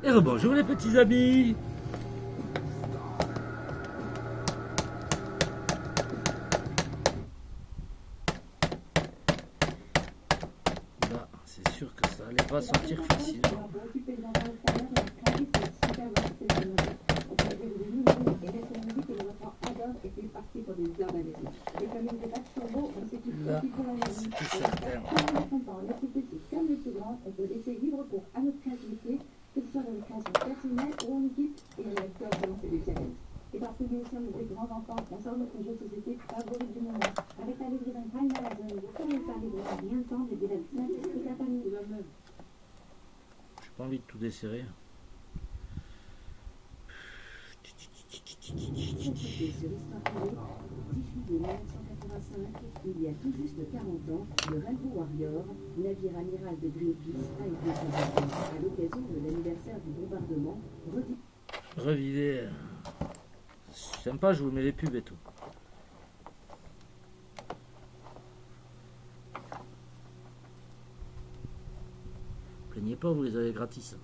Et rebonjour les petits amis. Là, c'est sûr que ça allait pas sortir facilement. Là, c'est plus certain. Que ce soit dans une création personnelle ou en équipe, et un acteur pour lancer des challenges. Et parce que nous sommes des grands enfants, on sort notre jeu de société favori du moment. Avec la livraison Prime Amazon, vous pouvez pas livrer en rien de temps des divertissements et la famille. J'ai pas envie de tout desserrer. Consultez sur Histoire Privée, diffusé en 1985, il y a tout juste 40 ans, le Rainbow Warrior, navire amiral de Greenpeace, a été fabriqué à l'occasion de l'anniversaire du bombardement. Revivez. Sympa, je vous mets les pubs et tout. Plaignez pas, vous les avez gratis.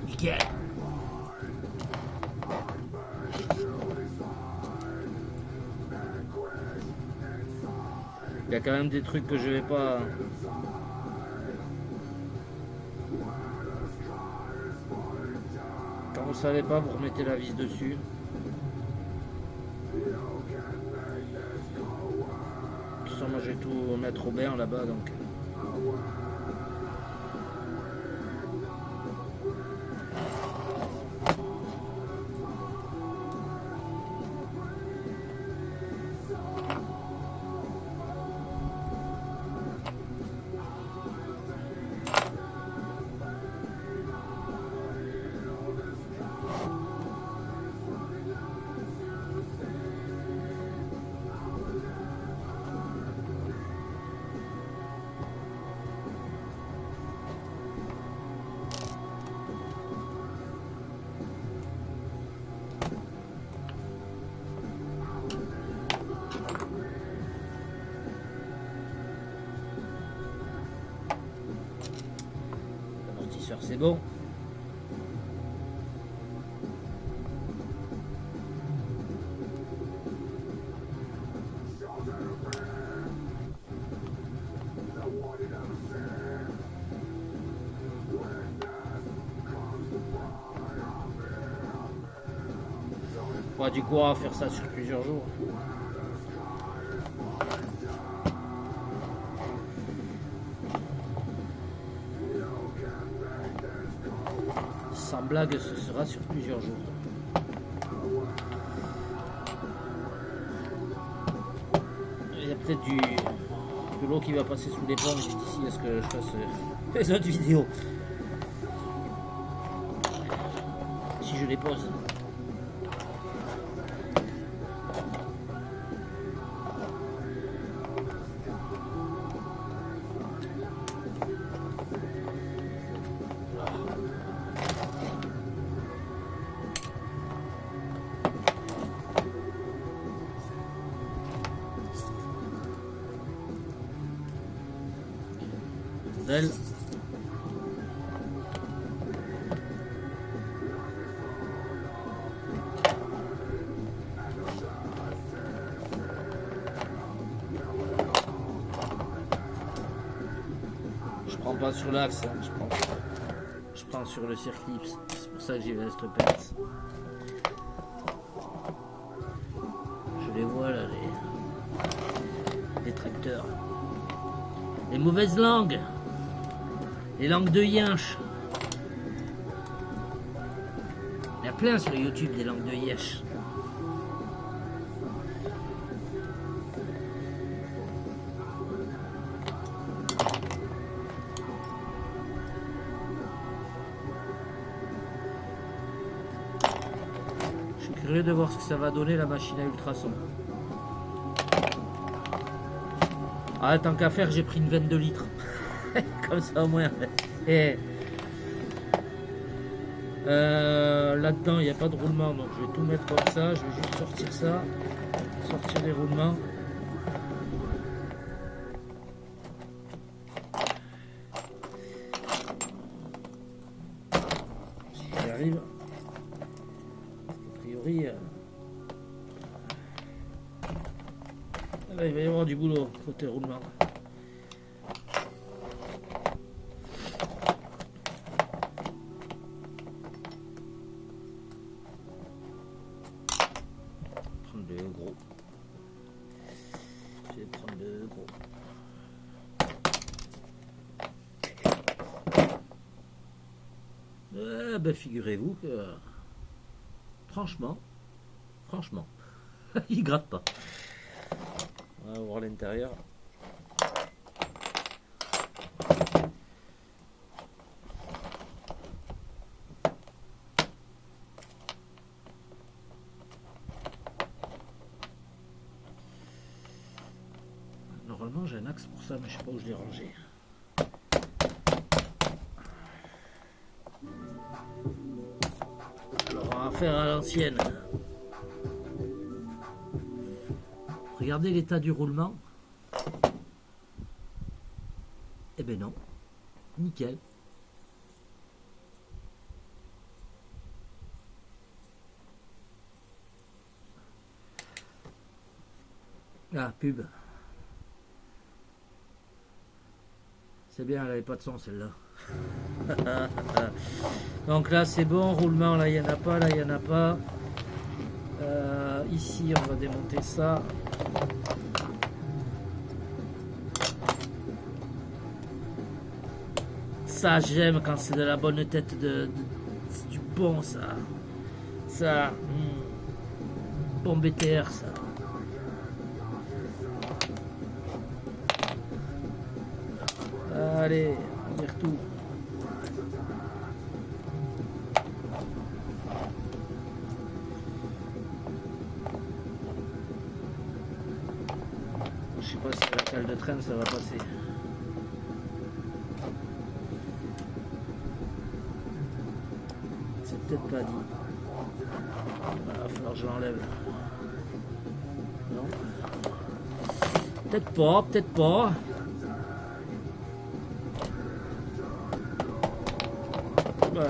Nickel. Il y a quand même des trucs que je vais pas. Quand vous savez pas, vous remettez la vis dessus. De toute façon, moi je vais tout mettre au bain là-bas donc. C'est bon. Ouais, du coup, on va faire ça sur plusieurs jours. Sans blague, ce sera sur plusieurs jours. Il y a peut-être de l'eau qui va passer sous les ponts d'ici à ce que je fasse les autres vidéos. Si je les pose. D'elle. Je prends pas sur l'axe, hein. Je prends sur le circuit, c'est pour ça que j'y reste pince. Je les vois là, les tracteurs. Les mauvaises langues. Les langues de yinche. Il y a plein sur YouTube des langues de yinche. curieux de voir ce que ça va donner la machine à ultrasons. Ah, tant qu'à faire, j'ai pris une 22 litres. Comme ça au moins. Et là-dedans, il n'y a pas de roulement, donc je vais tout mettre comme ça. Je vais juste sortir ça, sortir les roulements. Si j'y arrive. A priori, là, il va y avoir du boulot côté roulement. Gros. Je vais prendre le gros. Ben figurez-vous que franchement, il gratte pas. On va voir l'intérieur. Normalement j'ai un axe pour ça, mais je sais pas où je l'ai rangé. Alors on va faire à l'ancienne. Regardez l'état du roulement. Eh ben non, nickel. Ah, pub. C'est bien, elle n'avait pas de son celle-là. Donc là c'est bon, roulement, là il n'y en a pas, là il n'y en a pas. Ici on va démonter ça. Ça j'aime quand c'est de la bonne tête c'est du bon ça. Ça, bon BTR ça. Allez, on y retourne. Je sais pas si la cale de traîne ça va passer. C'est peut-être pas dit. Il va falloir que je l'enlève. Non. Peut-être pas, peut-être pas. Voilà.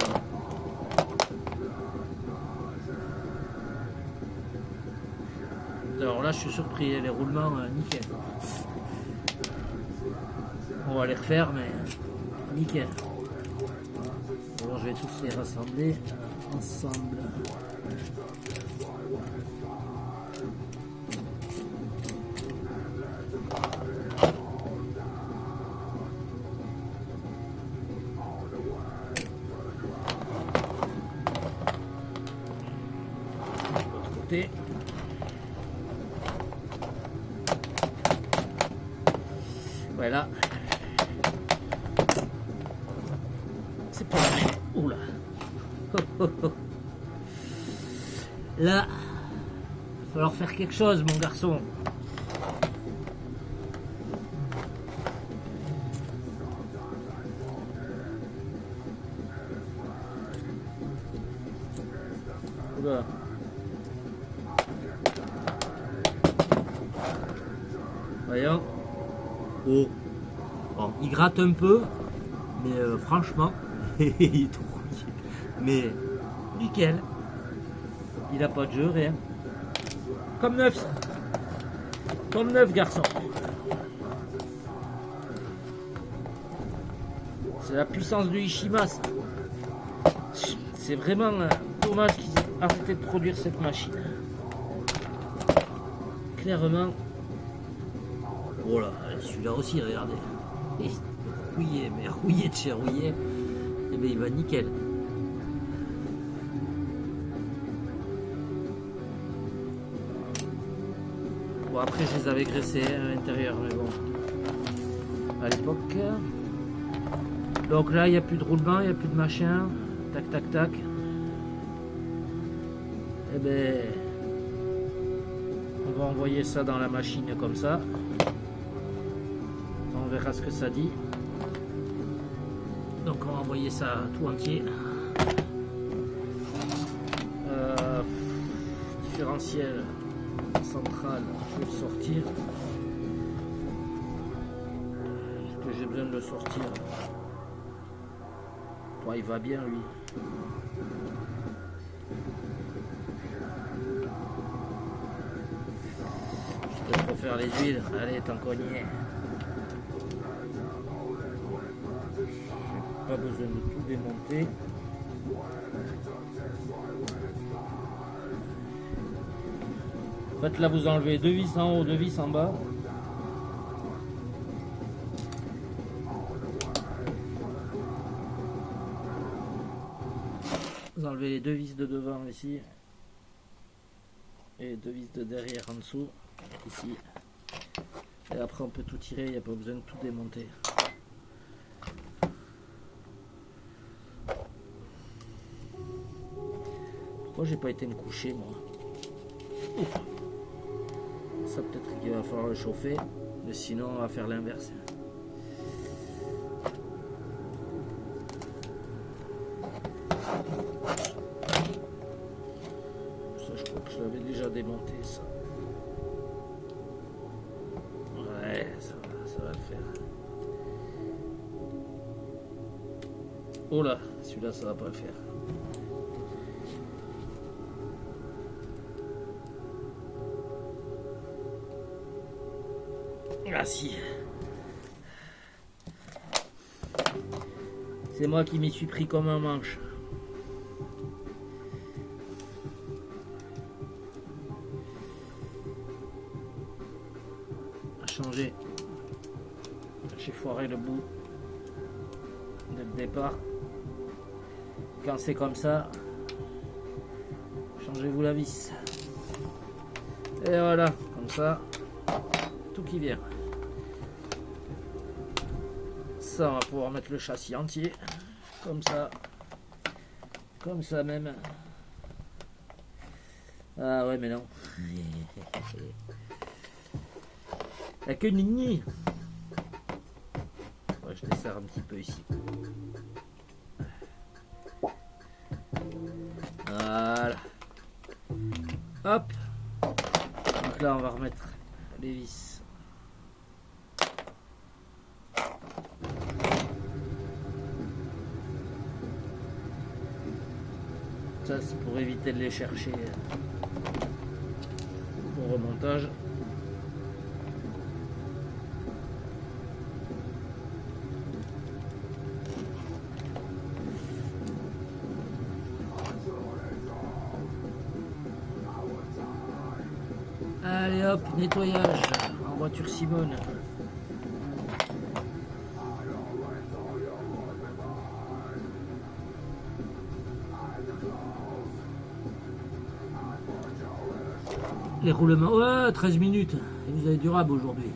Alors là je suis surpris, les roulements nickel. On va les refaire mais nickel. Alors je vais tous les rassembler ensemble. Voilà. C'est pas vrai. Oula. Là, il va falloir faire quelque chose, mon garçon. Oula. Voyons. Oh. Bon, il gratte un peu, mais franchement, il est tout rouillé. Mais nickel. Il n'a pas de jeu, rien. Comme neuf, ça. Comme neuf, garçon. C'est la puissance de Ishima, ça. C'est vraiment dommage qu'ils aient arrêté de produire cette machine. Clairement. Voilà, celui-là aussi, regardez. Rouillé, mais rouillé de chez rouillé. Et bien il va nickel. Bon, après je les avais graissés à l'intérieur, mais bon. À l'époque. Donc là il n'y a plus de roulement, il n'y a plus de machin. Tac tac tac. Eh ben, on va envoyer ça dans la machine comme ça. On verra ce que ça dit. Donc on va envoyer ça tout entier. Différentiel central, je vais le sortir. Est-ce que j'ai besoin de le sortir? Ouais, il va bien lui. Je peux refaire les huiles. Allez, tant qu'on y est. Pas besoin de tout démonter. En fait, là, vous enlevez 2 vis en haut, 2 vis en bas. Vous enlevez les 2 vis de devant ici. Et 2 vis de derrière en dessous. Ici. Et après, on peut tout tirer, il n'y a pas besoin de tout démonter. Pourquoi j'ai pas été me coucher, moi? Ouf. Ça, peut-être qu'il va falloir le chauffer, mais sinon on va faire l'inverse. Ça, je crois que je l'avais déjà démonté, ça. Ouais, ça va le faire. Oh là, celui-là, ça va pas le faire. Ah si. C'est moi qui m'y suis pris comme un manche. À changer. J'ai foiré le bout dès le départ. Quand c'est comme ça, changez-vous la vis. Et voilà, comme ça, tout qui vient. Ça, on va pouvoir mettre le châssis entier, comme ça même. Ah ouais, mais non. La queue nini. Ouais, je desserre un petit peu ici. Voilà. Hop. Donc là, on va remettre les vis. Ça, c'est pour éviter de les chercher au remontage. Allez hop, nettoyage en voiture Simone. Les roulements, ouais, 13 minutes. Et vous avez durable aujourd'hui.